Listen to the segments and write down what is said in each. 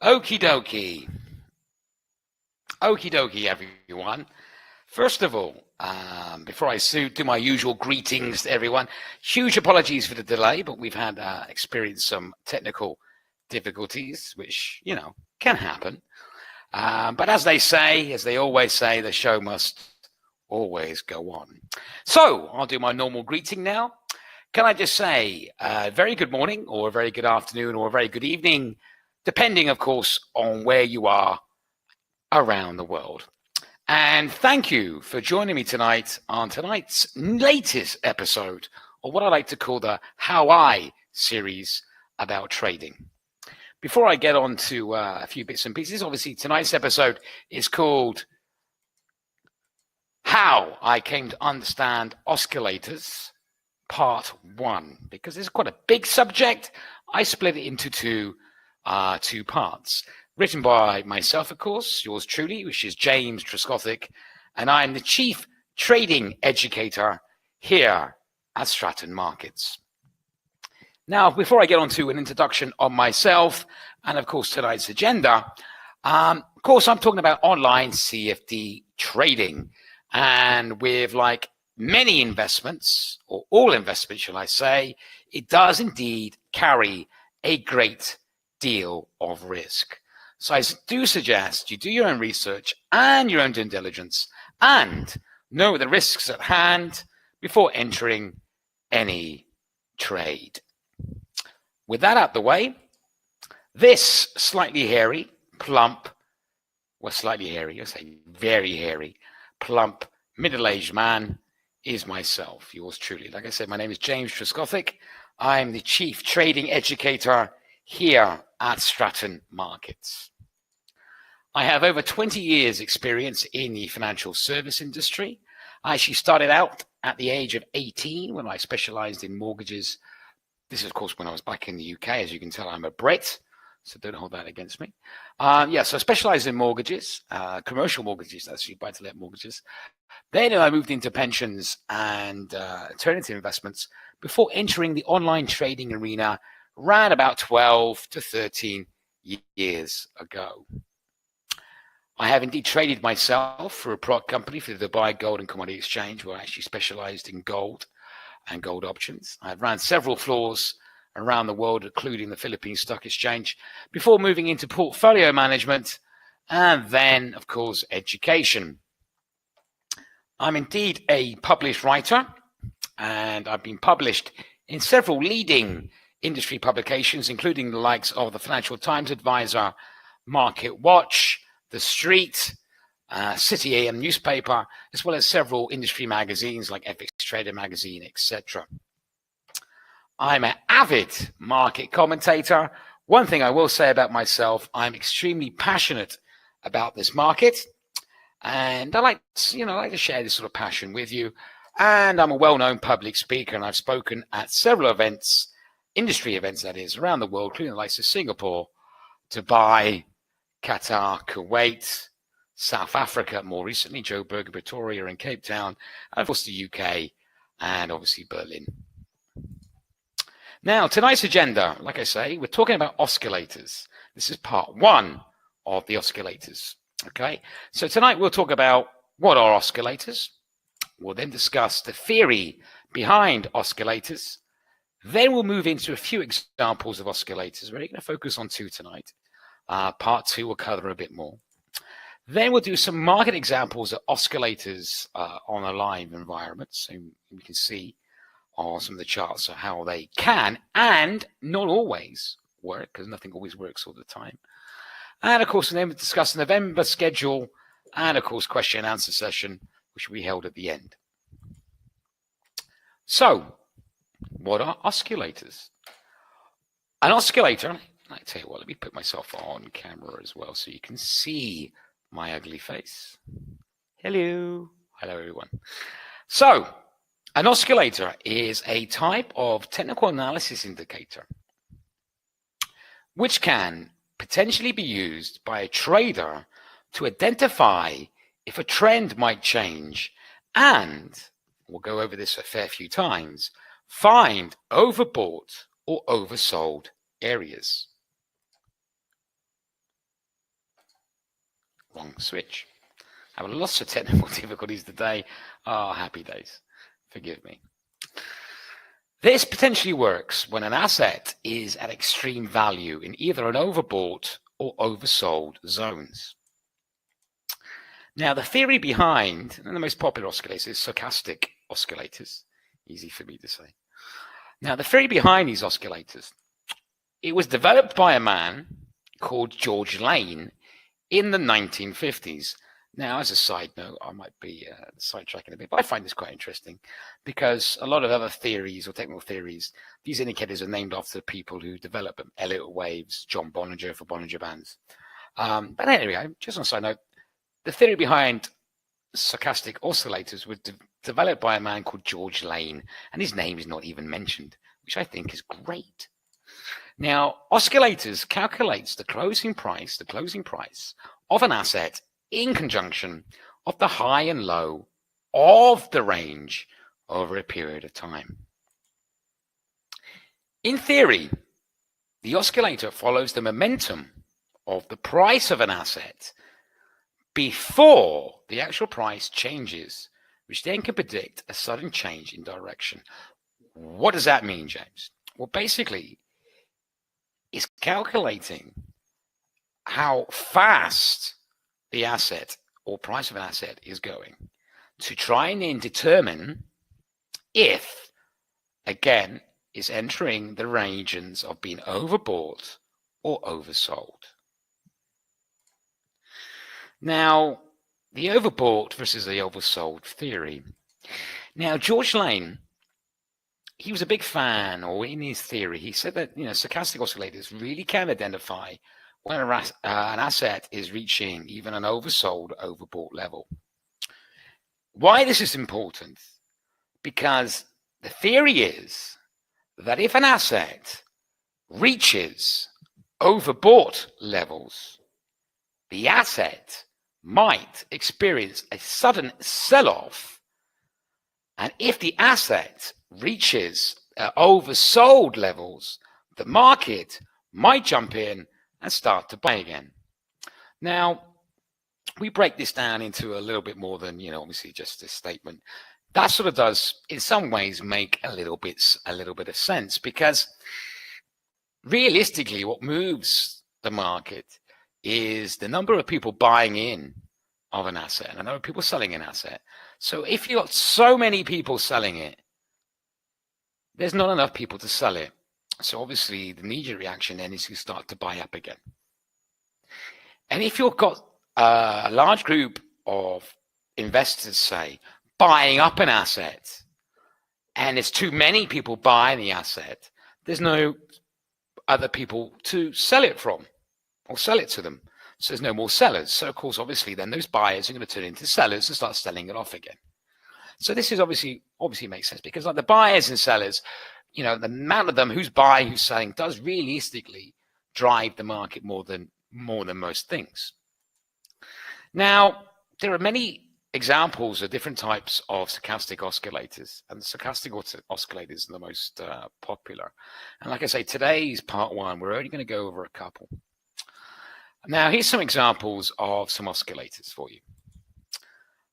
Okie dokie. Okie dokie, everyone. First of all, before I do my usual greetings to everyone, huge apologies for the delay, but we've had experienced some technical difficulties, which, can happen. But as they always say, the show must always go on. So I'll do my normal greeting now. Can I just say a very good morning or a very good afternoon or a very good evening, depending, of course, on where you are around the world. And thank you for joining me tonight on tonight's latest episode of what I like to call the How I series about trading. Before I get on to a few bits and pieces, obviously tonight's episode is called How I Came to Understand Oscillators, Part 1. Because it's quite a big subject, I split it into two parts. Written by myself, of course, yours truly, which is James Trescothick, and I'm the Chief Trading Educator here at Stratton Markets. Now, before I get on to an introduction on myself and, of course, tonight's agenda, of course, I'm talking about online CFD trading. And with like many investments, or all investments, shall I say, it does indeed carry a great deal of risk. So I do suggest you do your own research and your own due diligence and know the risks at hand before entering any trade. With that out the way, this slightly hairy, plump, slightly hairy, I say very hairy, plump, middle-aged man is myself, yours truly. Like I said, my name is James Trescothick. I'm the Chief Trading Educator here at Stratton Markets. I have over 20 years experience in the financial service industry. I actually started out at the age of 18 when I specialized in mortgages. This is, of course, when I was back in the UK. As you can tell, I'm a Brit, so don't hold that against me. So I specialized in mortgages, commercial mortgages, actually buy-to-let mortgages. Then I moved into pensions and alternative investments before entering the online trading arena around about 12 to 13 years ago. I have indeed traded myself for a product company for the Dubai Gold and Commodity Exchange, where I actually specialized in gold and gold options. I ran several floors around the world, including the Philippine Stock Exchange, before moving into portfolio management and then, of course, education. I'm indeed a published writer, and I've been published in several leading industry publications, including the likes of the Financial Times Advisor, Market Watch, The Street, City AM newspaper, as well as several industry magazines like FX Trader magazine, etc. I'm an avid market commentator. One thing I will say about myself, I'm extremely passionate about this market, and I like to share this sort of passion with you. And I'm a well-known public speaker, and I've spoken at several events, industry events that is, around the world, including the likes of Singapore, Dubai, Qatar, Kuwait, South Africa, more recently, Joburg, Pretoria, and Cape Town, and of course the UK, and obviously Berlin. Now, tonight's agenda, like I say, we're talking about oscillators. This is part 1 of the oscillators, okay? So tonight we'll talk about what are oscillators. We'll then discuss the theory behind oscillators. Then we'll move into a few examples of oscillators. We're going to focus on 2 tonight. Part 2 will cover a bit more. Then we'll do some market examples of oscillators on a live environment. So we can see on some of the charts of how they can and not always work, because nothing always works all the time. And of course, then we'll discuss the November schedule and of course, question and answer session, which will be held at the end. So, what are oscillators? An oscillator, I tell you what, let me put myself on camera as well so you can see my ugly face. Hello. Hello, everyone. So, an oscillator is a type of technical analysis indicator which can potentially be used by a trader to identify if a trend might change and, we'll go over this a fair few times, find overbought or oversold areas. wrong switch. Having lots of technical difficulties today. Oh, happy days. Forgive me. This potentially works when an asset is at extreme value in either an overbought or oversold zones. Now, the theory behind, and the most popular oscillators, is stochastic oscillators. Easy for me to say. Now, the theory behind these oscillators, it was developed by a man called George Lane in the 1950s. Now, as a side note, I might be sidetracking a bit, but I find this quite interesting because a lot of other theories or technical theories, these indicators are named after people who developed them. Elliott Waves, John Bollinger for Bollinger Bands. But anyway, just on a side note, the theory behind stochastic oscillators was developed by a man called George Lane, and his name is not even mentioned, which I think is great. Now, oscillators calculates the closing price of an asset in conjunction of the high and low of the range over a period of time. In theory, the oscillator follows the momentum of the price of an asset before the actual price changes, which then can predict a sudden change in direction. What does that mean, James? Well, basically, it's calculating how fast the asset or price of an asset is going to try and then determine if, again, is entering the regions of being overbought or oversold. Now, the overbought versus the oversold theory. Now, George Lane, he was a big fan, or in his theory, he said that stochastic oscillators really can identify when an asset is reaching even an oversold, overbought level. Why this is important? Because the theory is that if an asset reaches overbought levels, the asset might experience a sudden sell-off, and if the asset reaches oversold levels, the market might jump in and start to buy again. Now, we break this down into a little bit more than, obviously just this statement. That sort of does, in some ways, make a little bit of sense, because realistically, what moves the market is the number of people buying in of an asset and the number of people selling an asset. So if you've got so many people selling it, there's not enough people to sell it. So obviously the immediate reaction then is to start to buy up again. And if you've got a large group of investors, say, buying up an asset, and there's too many people buying the asset, there's no other people to sell it from or sell it to them. So there's no more sellers. So of course, obviously, then those buyers are going to turn into sellers and start selling it off again. So this is obviously makes sense, because like the buyers and sellers, the amount of them who's buying, who's selling, does realistically drive the market more than most things. Now, there are many examples of different types of stochastic oscillators, and the stochastic oscillators are the most popular. And like I say, today's part one, we're only going to go over a couple. Now, here's some examples of some oscillators for you.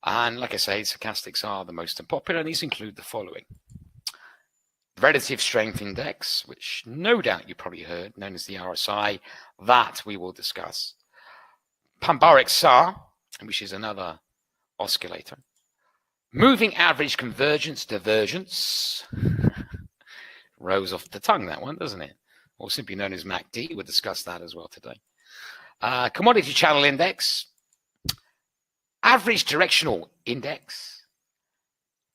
And like I say, stochastics are the most popular, and these include the following. Relative strength index, which no doubt you probably heard, known as the RSI, that we will discuss. Pambaric SAR, which is another oscillator. Moving average convergence divergence. Rose off the tongue, that one, doesn't it? Or simply known as MACD. We'll discuss that as well today. Commodity channel index. Average directional index.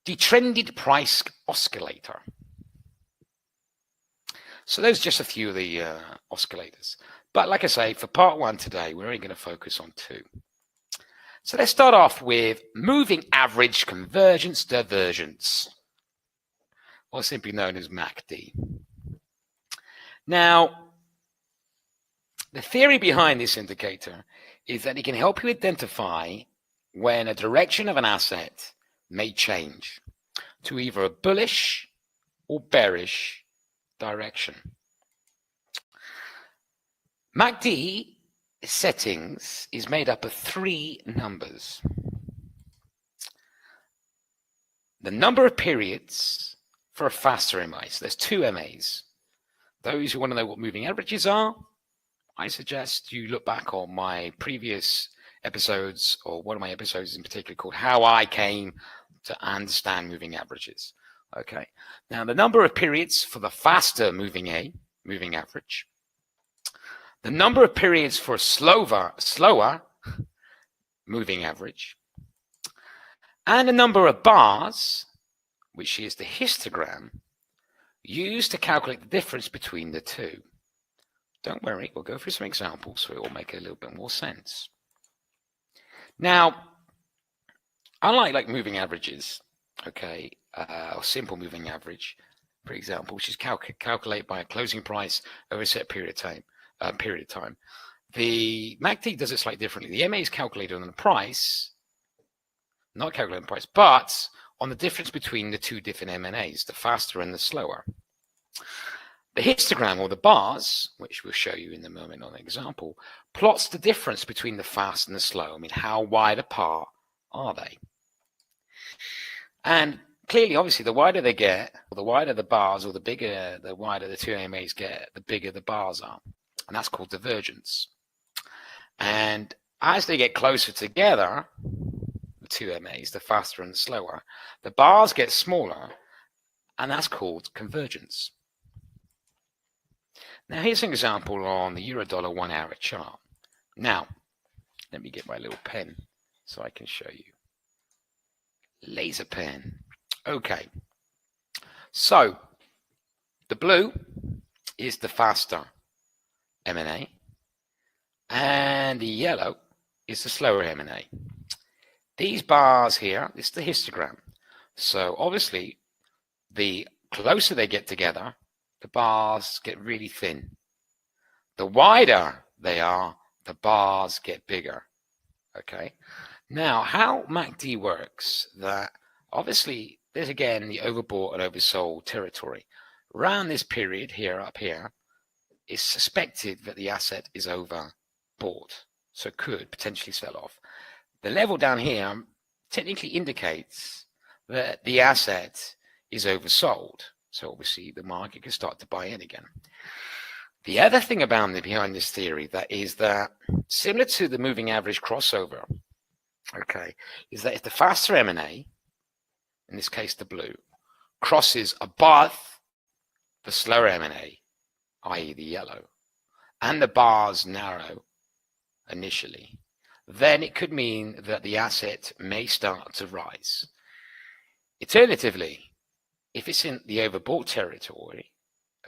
Detrended price oscillator. So those are just a few of the oscillators. But like I say, for part one today, we're only going to focus on two. So let's start off with moving average convergence divergence, or simply known as MACD. Now, the theory behind this indicator is that it can help you identify when a direction of an asset may change to either a bullish or bearish direction. MACD settings is made up of 3 numbers. The number of periods for a faster MA. So there's 2 MAs. Those who want to know what moving averages are, I suggest you look back on my previous episodes, or one of my episodes in particular called How I Came to Understand Moving Averages. Okay. Now the number of periods for the faster moving average. The number of periods for a slower moving average. And the number of bars, which is the histogram, used to calculate the difference between the two. Don't worry, we'll go through some examples so it will make a little bit more sense. Now, unlike moving averages, okay, or simple moving average, for example, which is calculated by a closing price over a set period of time, the MACD does it slightly differently. The MA is calculated on the price, not calculated on the price, but on the difference between the 2 different MNAs, the faster and the slower. The histogram, or the bars, which we'll show you in a moment on an example, plots the difference between the fast and the slow. I mean, how wide apart are they? And clearly, obviously, the wider they get, or the wider the bars, or the wider the 2 MAs get, the bigger the bars are. And that's called divergence. And as they get closer together, the 2 MAs, the faster and the slower, the bars get smaller, and that's called convergence. Now, here's an example on the Euro-Dollar 1 hour chart. Now, let me get my little pen so I can show you. Laser pen. Okay. So, the blue is the faster MNA, and the yellow is the slower MNA. These bars here, this is the histogram. So, obviously, the closer they get together, the bars get really thin. The wider they are, the bars get bigger. Okay. Now, how MACD works, that obviously there's again the overbought and oversold territory. Around this period here, up here, it's suspected that the asset is overbought, so it could potentially sell off. The level down here technically indicates that the asset is oversold. So obviously the market can start to buy in again. The other thing behind this theory that is that, similar to the moving average crossover, okay, is that if the faster MNA, in this case the blue, crosses above the slower MNA, i.e. the yellow, and the bars narrow initially, then it could mean that the asset may start to rise. Alternatively, if it's in the overbought territory,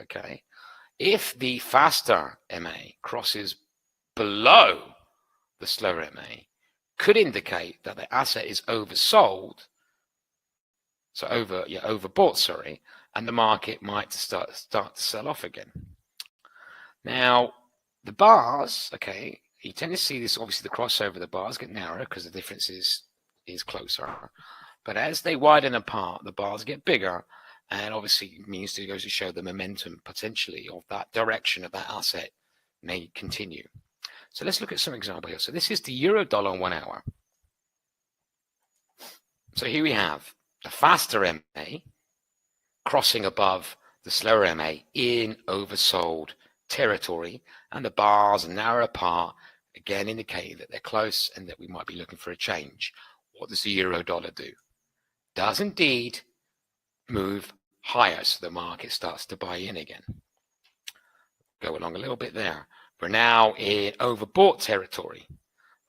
okay, if the faster MA crosses below the slower MA, could indicate that the asset is oversold, so overbought, sorry, and the market might start to sell off again. Now, the bars, okay, you tend to see this, obviously the crossover, the bars get narrower because the difference is closer. But as they widen apart, the bars get bigger, and obviously it means to goes to show the momentum potentially of that direction of that asset may continue. So let's look at some example here. So this is the Euro-Dollar 1 hour. So here we have the faster MA crossing above the slower MA in oversold territory, and the bars are narrow apart, again indicating that they're close and that we might be looking for a change. What does the Euro-Dollar do? Does indeed move higher, so the market starts to buy in again. Go along a little bit there. We're now in overbought territory.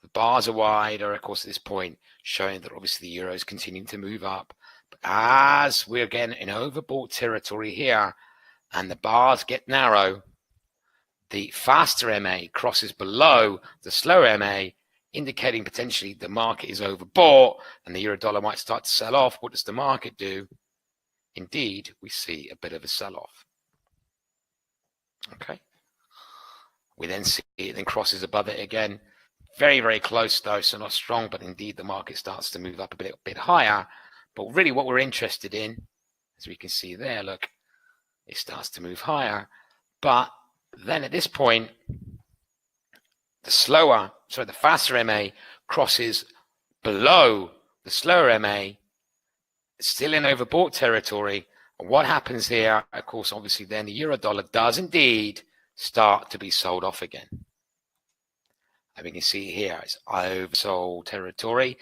The bars are wider, of course, at this point, showing that obviously the euro is continuing to move up. But as we're again in overbought territory here, and the bars get narrow, the faster MA crosses below the slower MA, indicating potentially the market is overbought and the Euro-Dollar might start to sell off. What does the market do? Indeed, we see a bit of a sell-off. Okay. We then see it then crosses above it again. Very, very close though, so not strong, but indeed the market starts to move up a bit higher. But really what we're interested in, as we can see there, look, it starts to move higher. But then at this point, the faster MA crosses below the slower MA, still in overbought territory. And what happens here, of course, obviously then the euro dollar does indeed start to be sold off again. And we can see here it's oversold territory.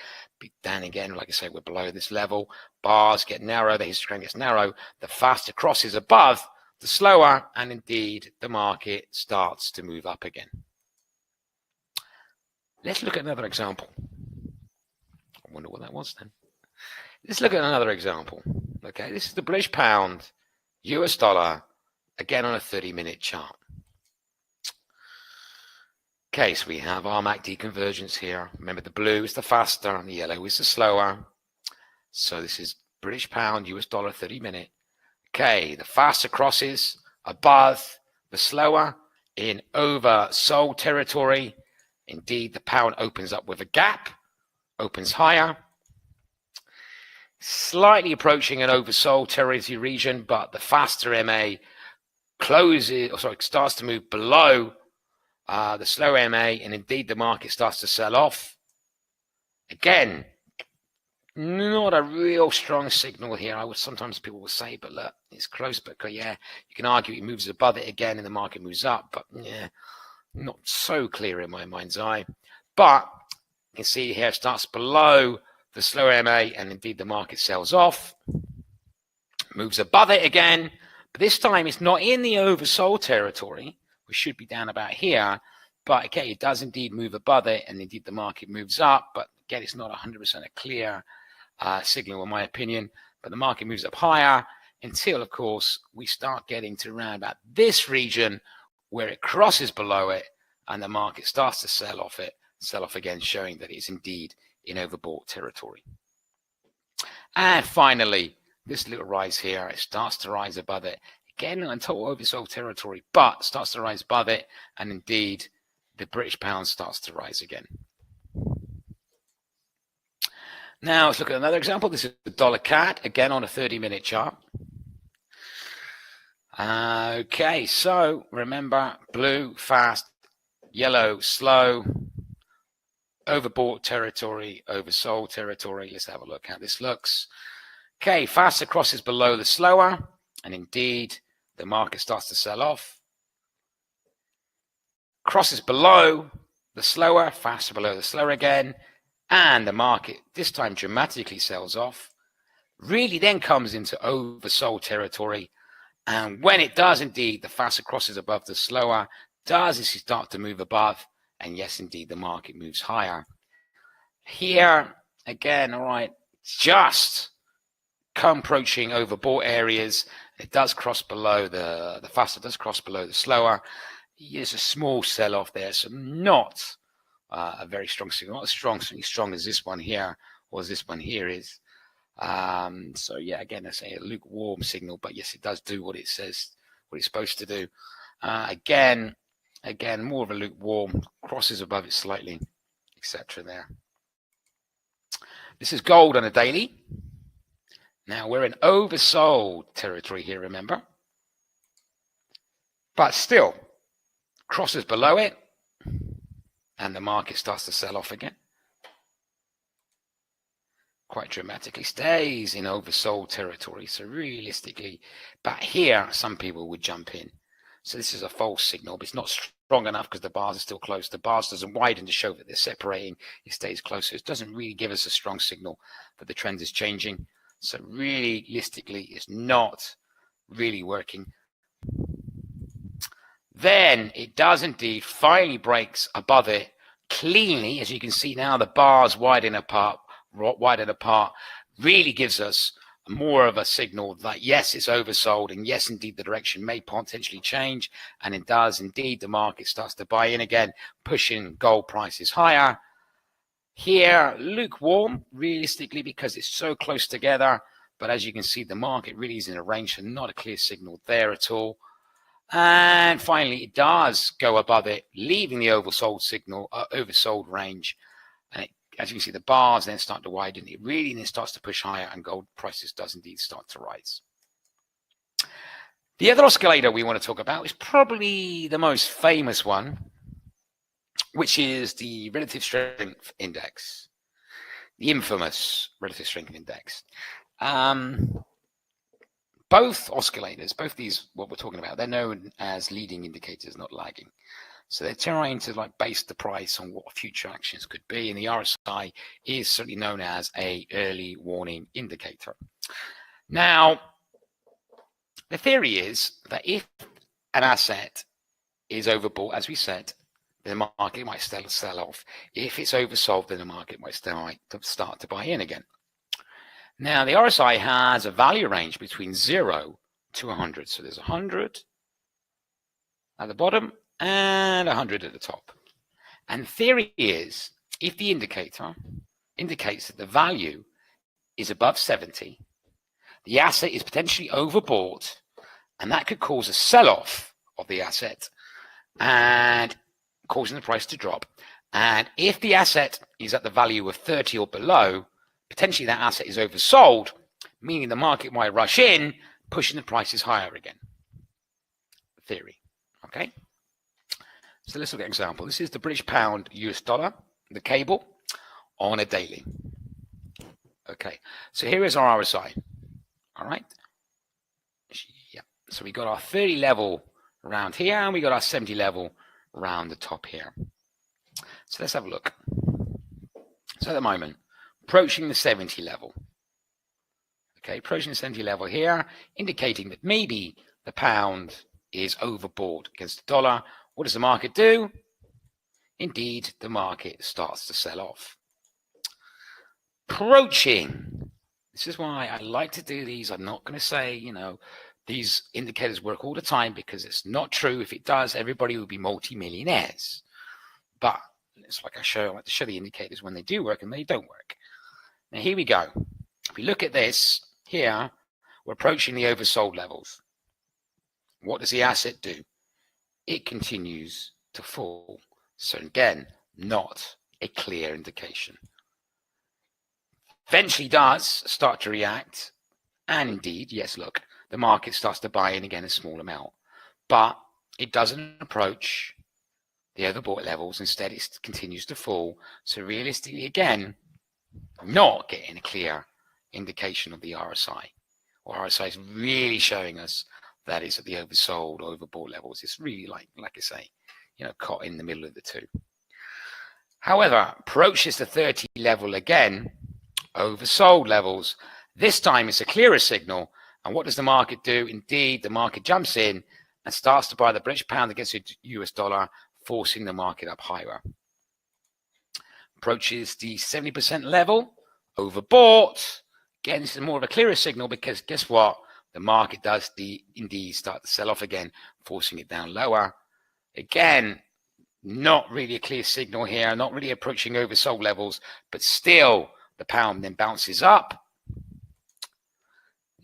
Then again, like I say, we're below this level. Bars get narrow, the histogram gets narrow. The faster crosses above, the slower, and indeed the market starts to move up again. Let's look at another example. I wonder what that was then. Let's look at another example. Okay, this is the British pound, US dollar, again on a 30-minute chart. Okay, so we have our MACD convergence here. Remember, the blue is the faster and the yellow is the slower. So this is British pound, US dollar, 30-minute. Okay, the faster crosses above the slower in oversold territory. Indeed, the pound opens up with a gap, opens higher. Slightly approaching an oversold territory region, but the faster MA starts to move below the slow MA, and indeed the market starts to sell off. Again, not a real strong signal here. Sometimes people will say, but look, it's close, but yeah, you can argue it moves above it again and the market moves up, but yeah, not so clear in my mind's eye. But you can see here it starts below the slower MA, and indeed the market sells off, moves above it again, but this time it's not in the oversold territory. We should be down about here, but okay, it does indeed move above it, and indeed the market moves up, but again, it's not 100% a clear signal in my opinion, but the market moves up higher until, of course, we start getting to around about this region where it crosses below it, and the market starts to sell off again, showing that it's indeed in overbought territory. And finally, this little rise here, it starts to rise above it. Again, until oversold territory, but starts to rise above it, and indeed the British pound starts to rise again. Now let's look at another example. This is the dollar CAD, again on a 30-minute chart. Okay, so remember, blue, fast, yellow, slow, overbought territory, oversold territory. Let's have a look how this looks. Okay, faster crosses below the slower, and indeed the market starts to sell off. Crosses below the slower, faster below the slower again, and the market this time dramatically sells off. Really then comes into oversold territory, and when it does indeed, the faster crosses above the slower, does is you start to move above, and yes, indeed, the market moves higher. Here, again, all right, just come approaching overbought areas. It does cross below the faster does cross below the slower. There's a small sell-off there, so not a very strong signal, not as strong as this one here, or as this one here is. So yeah, again, I say a lukewarm signal, but yes, it does do what it says, what it's supposed to do. Again, more of a lukewarm, crosses above it slightly, etc. there. This is gold on a daily. Now we're in oversold territory here, remember, but still crosses below it, and the market starts to sell off again. Quite dramatically, stays in oversold territory. So realistically, but here some people would jump in. So this is a false signal, but it's not strong enough because the bars are still close. The bars doesn't widen to show that they're separating. It stays closer. It doesn't really give us a strong signal that the trend is changing. So realistically, it's not really working. Then it does indeed finally breaks above it cleanly. As you can see now, the bars widen apart, really gives us more of a signal that yes, it's oversold, and yes, indeed, the direction may potentially change, and it does indeed. The market starts to buy in again, pushing gold prices higher. Here, lukewarm, realistically, because it's so close together, but as you can see, the market really is in a range, so not a clear signal there at all. And finally, it does go above it, leaving the oversold signal, oversold range, and as you can see, the bars then start to widen. It really then starts to push higher, and gold prices does indeed start to rise. The other oscillator we want to talk about is probably the most famous one, which is the relative strength index, the infamous relative strength index. Both oscillators, both these, what we're talking about, they're known as leading indicators, not lagging. So they're trying to like base the price on what future actions could be, and the RSI is certainly known as a early warning indicator. Now, the theory is that if an asset is overbought, as we said, the market might sell off. If it's oversold, then the market might start to buy in again. Now, the RSI has a value range between 0 to 100. So there's 100 at the bottom and 100 at the top. And the theory is, if the indicator indicates that the value is above 70, the asset is potentially overbought, and that could cause a sell-off of the asset and causing the price to drop. And if the asset is at the value of 30 or below, potentially that asset is oversold, meaning the market might rush in, pushing the prices higher again. Theory. Okay. So let's look at an example. This is the British pound US dollar, the cable, on a daily. Okay. So here is our RSI. All right. Yeah. So we got our 30 level around here, and we got our 70 level around the top here. So let's have a look. So at the moment, approaching the 70 level. Okay, approaching the 70 level here, indicating that maybe the pound is overbought against the dollar. What does the market do? Indeed, the market starts to sell off. Approaching. This is why I like to do these. I'm not going to say, you know, these indicators work all the time, because it's not true. If it does, everybody would be multi-millionaires. But it's like I like to show the indicators when they do work and they don't work. Now here we go. If we look at this here, we're approaching the oversold levels. What does the asset do? It continues to fall. So again, not a clear indication. Eventually does start to react, and indeed, yes, look, the market starts to buy in again a small amount, but it doesn't approach the overbought levels. Instead, it continues to fall. So realistically, again, not getting a clear indication of the RSI. Or RSI is really showing us that it's at the oversold or overbought levels. It's really like I say, you know, caught in the middle of the two. However, approaches the 30 level again, oversold levels. This time it's a clearer signal. And what does the market do? Indeed, the market jumps in and starts to buy the British pound against the US dollar, forcing the market up higher. Approaches the 70% level, overbought. Again, this is more of a clearer signal, because guess what? The market does indeed start to sell off again, forcing it down lower. Again, not really a clear signal here, not really approaching oversold levels, but still the pound then bounces up.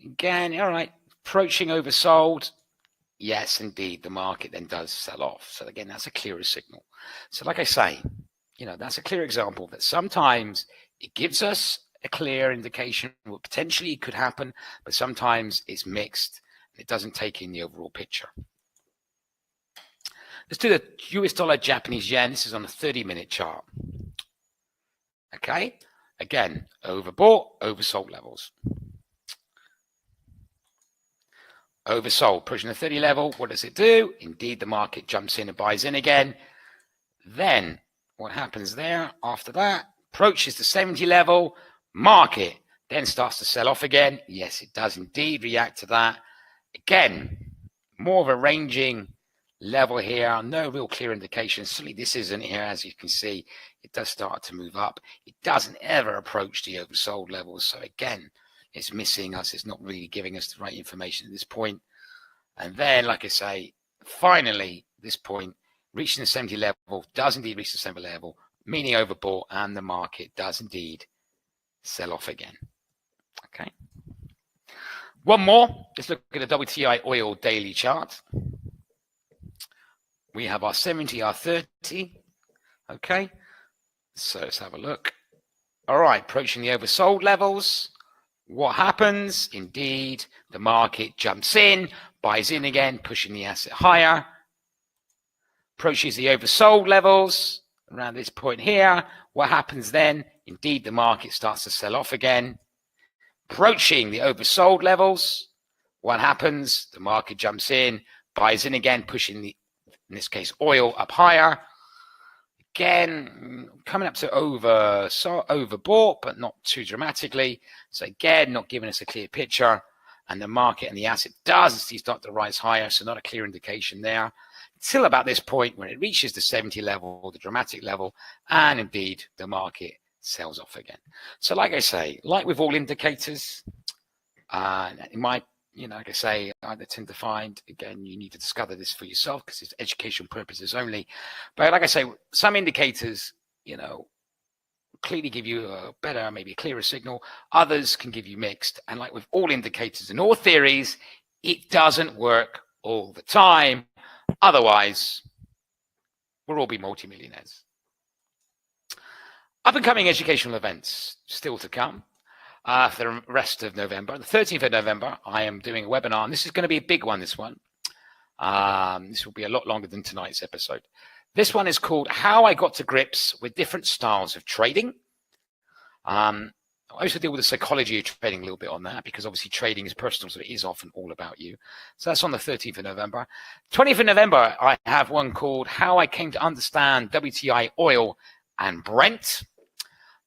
Again, all right, approaching oversold. Yes, indeed, the market then does sell off. So again, that's a clearer signal. So like I say, you know, that's a clear example that sometimes it gives us a clear indication of what potentially could happen, but sometimes it's mixed and it doesn't take in the overall picture. Let's do the US dollar, Japanese yen. This is on a 30-minute chart. Okay, again, overbought, oversold levels. Oversold, pushing the 30 level. What does it do? Indeed, the market jumps in and buys in again. Then what happens there after that? Approaches the 70 level. Market then starts to sell off again. Yes, it does indeed react to that. Again, more of a ranging level here. No real clear indication. Certainly this isn't here. As you can see, it does start to move up. It doesn't ever approach the oversold levels. So again, it's missing us. It's not really giving us the right information at this point. And then, like I say, finally, this point, reaching the 70 level, does indeed reach the 70 level, meaning overbought, and the market does indeed sell off again. Okay. One more. Let's look at the WTI oil daily chart. We have our 70, our 30. Okay. So let's have a look. All right, approaching the oversold levels. What happens? Indeed, the market jumps in, buys in again, pushing the asset higher. Approaches the oversold levels. around this point here. What happens then? Indeed, the market starts to sell off again, approaching the oversold levels. What happens? The market jumps in, buys in again, pushing the, in this case, oil up higher. Again, coming up to overbought, but not too dramatically. So again, not giving us a clear picture. And the market and the asset does start to rise higher, so not a clear indication there. Till about this point when it reaches the 70 level, the dramatic level, and indeed the market sells off again. So like I say, like with all indicators, in my, like I say, I tend to find, again, you need to discover this for yourself because it's educational purposes only. But like I say, some indicators, clearly give you a better, maybe a clearer signal. Others can give you mixed. And like with all indicators and all theories, it doesn't work all the time. Otherwise, we'll all be multimillionaires. Up and coming educational events still to come for the rest of November. The 13th of November, I am doing a webinar, and this is going to be a big one, this one. This will be a lot longer than tonight's episode. This one is called How I Got to Grips with Different Styles of Trading. I also deal with the psychology of trading a little bit on that because obviously trading is personal, so it is often all about you. So that's on the 13th of November. 20th of November, I have one called How I Came to Understand WTI Oil and Brent.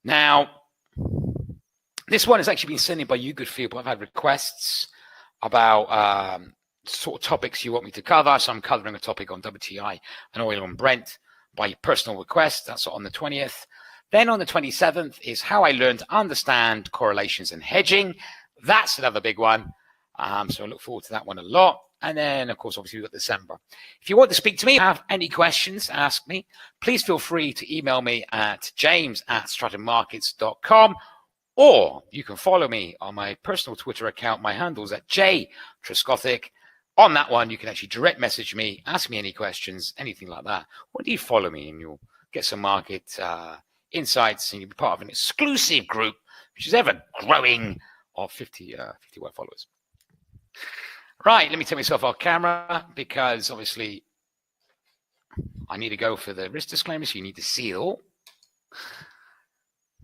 Now, this one has actually been sent in by you good people. I've had requests about sort of topics you want me to cover. So I'm covering a topic on WTI and oil and Brent by personal request. That's on the 20th. Then on the 27th is how I learned to understand correlations and hedging. That's another big one. So I look forward to that one a lot. And then, of course, obviously, we've got December. If you want to speak to me, have any questions, ask me. Please feel free to email me at james@strattonmarkets.com, or you can follow me on my personal Twitter account. My handle's at jtruskothic. On that one, you can actually direct message me, ask me any questions, anything like that. Or do you follow me and you'll get some market insights, and you'll be part of an exclusive group, which is ever growing, of 51 followers. Right, let me take myself off camera because obviously I need to go for the risk disclaimer, so you need to see it all.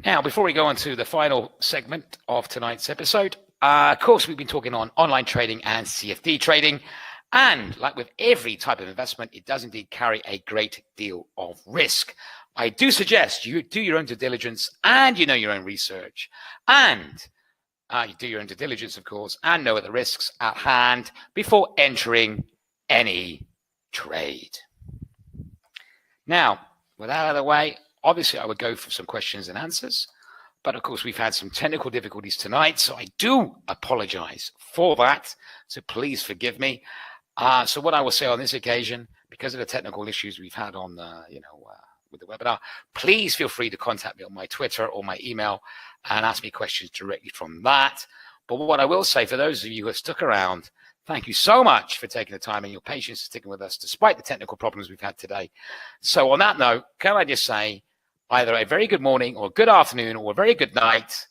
Now, before we go on to the final segment of tonight's episode, of course, we've been talking on online trading and CFD trading. And like with every type of investment, it does indeed carry a great deal of risk. I do suggest you do your own due diligence and your own research. And you do your own due diligence, of course, and know the risks at hand before entering any trade. Now, with that out of the way, obviously I would go for some questions and answers. But of course, we've had some technical difficulties tonight, so I do apologize for that. So please forgive me. So what I will say on this occasion, because of the technical issues we've had on the, with the webinar, please feel free to contact me on my Twitter or my email and ask me questions directly from that. But what I will say, for those of you who have stuck around, thank you so much for taking the time and your patience sticking with us despite the technical problems we've had today. So on that note, can I just say either a very good morning or good afternoon or a very good night,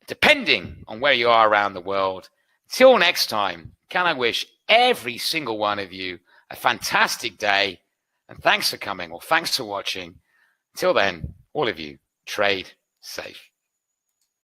depending on where you are around the world. Till next time, can I wish every single one of you a fantastic day, and thanks for coming or thanks for watching. Till then, all of you, trade safe.